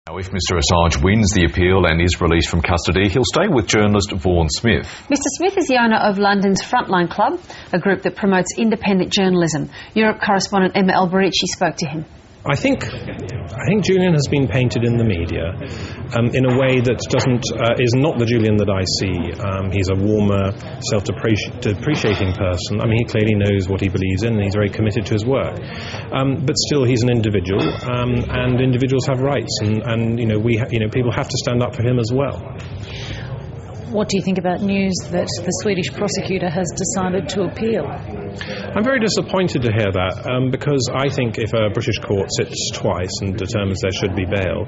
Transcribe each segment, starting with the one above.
Now, if Mr Assange wins the appeal and is released from custody, he'll stay with journalist Vaughan Smith. Mr Smith is the owner of London's Frontline Club, a group that promotes independent journalism. Europe correspondent Emma Alberici spoke to him. I think Julian has been painted in the media in a way that is not the Julian that I see. He's a warmer, self-depreciating person. I mean, he clearly knows what he believes in, and he's very committed to his work. But still, he's an individual, and individuals have rights, and people have to stand up for him as well. What do you think about news that the Swedish prosecutor has decided to appeal? I'm very disappointed to hear that, because I think if a British court sits twice and determines there should be bail,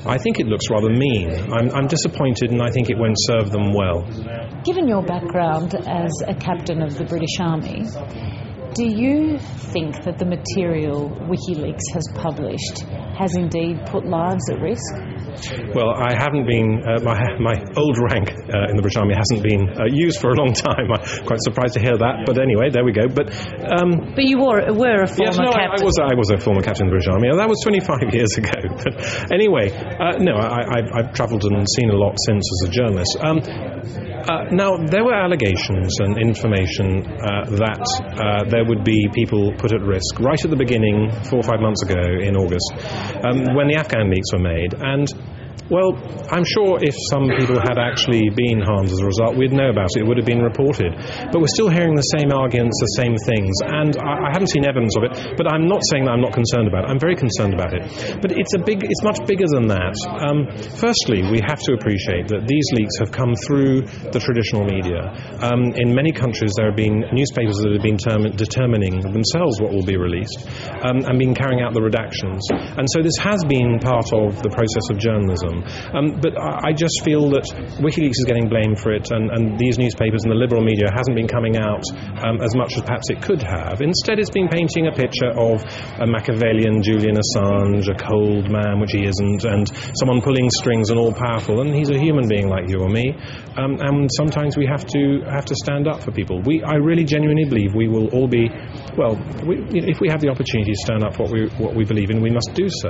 I think it looks rather mean. I'm disappointed, and I think it won't serve them well. Given your background as a captain of the British Army, do you think that the material WikiLeaks has published has indeed put lives at risk? Well, I haven't been, my old rank in the British Army hasn't been used for a long time. I'm quite surprised to hear that, but anyway, there we go. But you were a former captain. I was a former captain of the British Army. That was 25 years ago. But anyway, I've travelled and seen a lot since as a journalist. Now, there were allegations and information that there would be people put at risk right at the beginning, 4 or 5 months ago in August, when the Afghan leaks were made. And well, I'm sure if some people had actually been harmed as a result, we'd know about it. It would have been reported. But we're still hearing the same arguments, the same things. And I haven't seen evidence of it, but I'm not saying that I'm not concerned about it. I'm very concerned about it. But it's much bigger than that. Firstly, we have to appreciate that these leaks have come through the traditional media. In many countries, there have been newspapers that have been determining themselves what will be released and been carrying out the redactions. And so this has been part of the process of journalism. But I just feel that WikiLeaks is getting blamed for it, and these newspapers and the liberal media hasn't been coming out as much as perhaps it could have. Instead, it's been painting a picture of a Machiavellian Julian Assange, a cold man, which he isn't, and someone pulling strings and all-powerful, and he's a human being like you or me. And sometimes we have to stand up for people. I really genuinely believe we will all be, if we have the opportunity to stand up for what we believe in, we must do so.